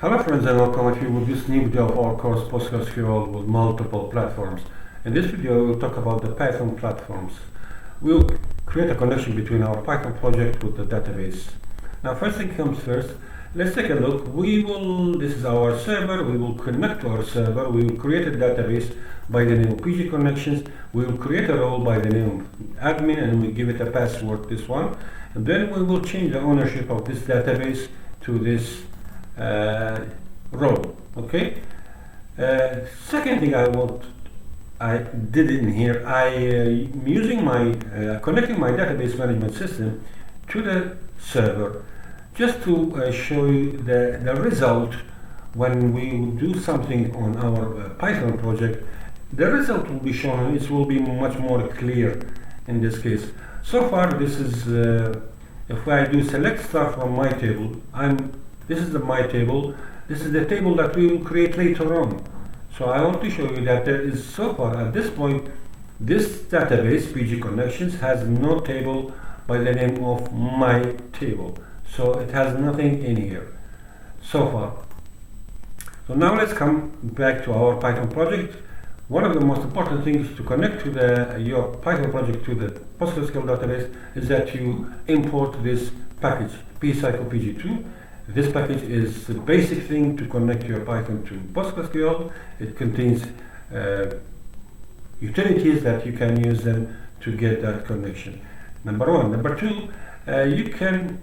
Hello friends and welcome to you with this new video of our course Postgresql with multiple platforms. In this video we will talk about the Python platforms. We'll create a connection between our Python project with the database. Now first thing comes first, let's take a look. This is our server, we will connect to our server, we will create a database by the name of PG connections, we will create a role by the name of admin and we give it a password, this one, and then we will change the ownership of this database to this role. Okay. Second thing I did in here, I using my connecting my database management system to the server, just to show you the result when we do something on our Python project. The result will be shown. It will be much more clear in this case. So far, this is if I do select star from my table, this is my table. This is the table that we will create later on. So I want to show you that there is, so far at this point, this database PG connections has no table by the name of my table. So it has nothing in here so far. So now let's come back to our Python project. One of the most important things to connect to your Python project to the Postgresql database is that you import this package, pg2. This package is the basic thing to connect your Python to Postgresql. It contains utilities that you can use them to get that connection. Number one. Number two, you can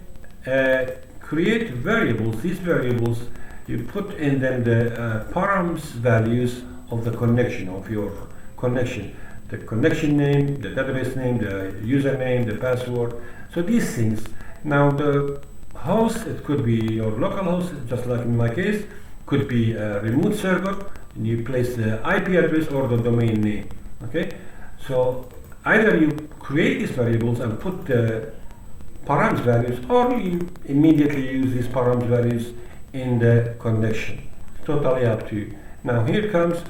create variables. These variables, you put in them the params values of the connection, of your connection. The connection name, the database name, the username, the password. So these things. Now the host, it could be your local host, just like in my case, could be a remote server, and you place the IP address or the domain name. Okay, so either you create these variables and put the params values, or you immediately use these params values in the connection. Totally up to you. Now here comes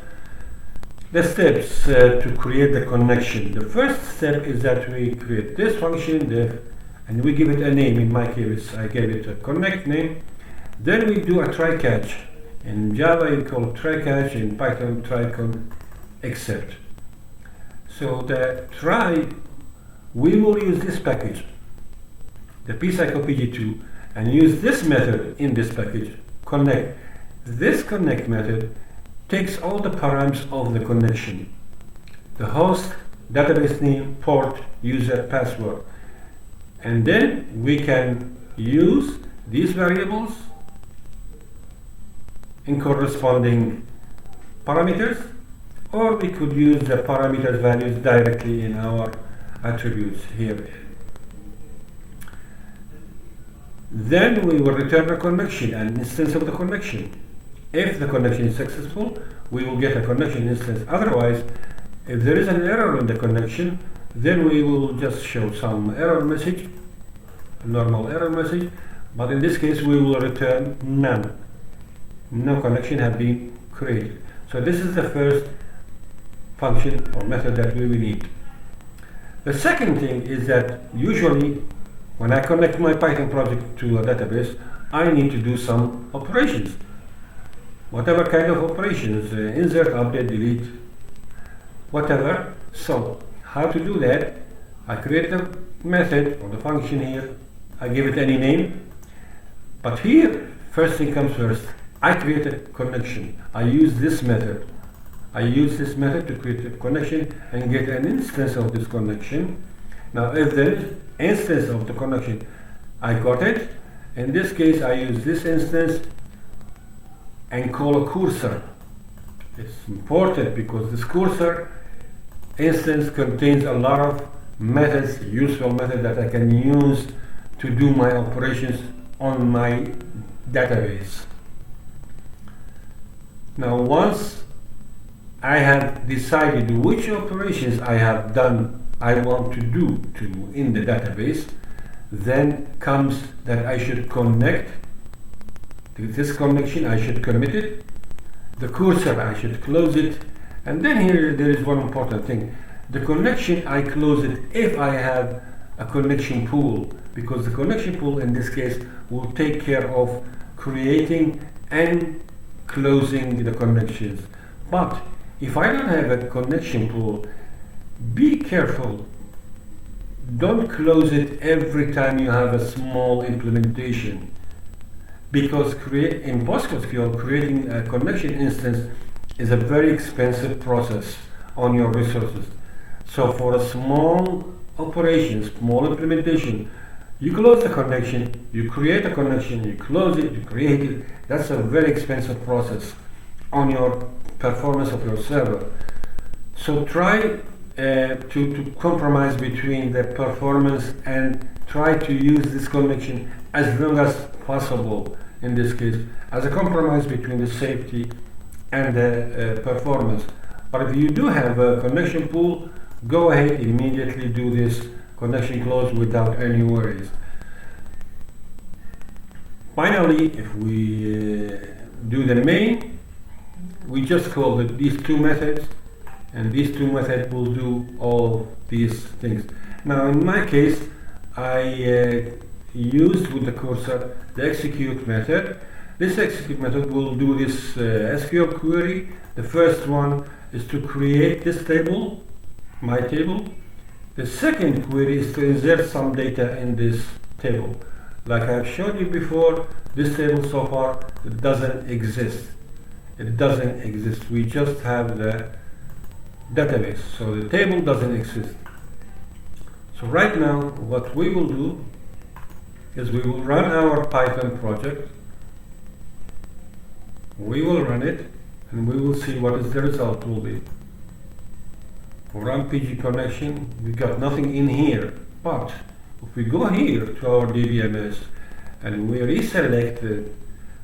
the steps to create the connection. The first step is that we create this function, and we give it a name. In my case, I gave it a connect name. Then we do a try catch. In Java, you call it try catch. In Python, try except. So the try, we will use this package, the pg2, and use this method in this package, connect. This connect method takes all the params of the connection: the host, database name, port, user, password. And then we can use these variables in corresponding parameters, or we could use the parameters values directly in our attributes here. Then we will return a connection, an instance of the connection. If the connection is successful, we will get a connection instance. Otherwise, if there is an error in the connection, then we will just show some error message, a normal error message, but in this case we will return none. No connection has been created. So this is the first function or method that we will need. The second thing is that usually when I connect my Python project to a database, I need to do some operations. Whatever kind of operations, insert, update, delete, whatever. So how to do that? I create a method or the function here. I give it any name. But here, first thing comes first. I create a connection. I use this method. I use this method to create a connection and get an instance of this connection. Now, if there is instance of the connection, I got it. In this case, I use this instance and call a cursor. It's important because this cursor instance contains a lot of methods, useful methods that I can use to do my operations on my database. Now once I have decided which operations I want to do in the database, then comes that I should connect. This connection I should commit it. The cursor I should close it. And then here there is one important thing. The connection, I close it if I have a connection pool, because the connection pool in this case will take care of creating and closing the connections. But if I don't have a connection pool, be careful. Don't close it every time you have a small implementation, because in Postgresql, creating a connection instance is a very expensive process on your resources. So for a small operation, small implementation, you close the connection, you create a connection, you close it, you create it. That's a very expensive process on your performance of your server. So try to compromise between the performance and try to use this connection as long as possible, in this case, as a compromise between the safety and the performance. But if you do have a connection pool, go ahead, immediately do this connection close without any worries. Finally, if we do the main, we just call these two methods, and these two methods will do all these things. Now in my case, I used with the cursor the execute method. This execute method will do this SQL query. The first one is to create this table, my table. The second query is to insert some data in this table. Like I've showed you before, this table so far it doesn't exist. It doesn't exist. We just have the database, so the table doesn't exist. So right now what we will do is we will run our Python project. We will run it and we will see what is the result will be. For run PG connection, we got nothing in here, but if we go here to our DBMS and we reselect it,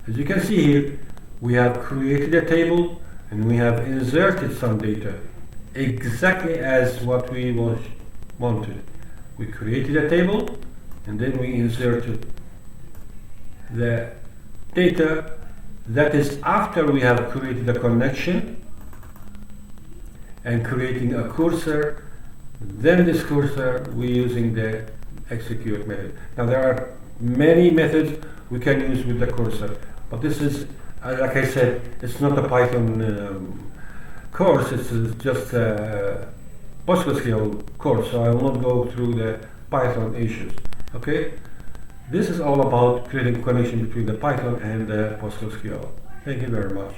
as you can see here, we have created a table and we have inserted some data exactly as what we wanted. We created a table and then we inserted the data. That is after we have created a connection and creating a cursor. Then this cursor we're using the execute method. Now there are many methods we can use with the cursor, but this is like I said, it's not a Python course, it's just a Postgresql course, so I will not go through the Python issues. Okay, this is all about creating connection between the Python and the Postgresql. Thank you very much.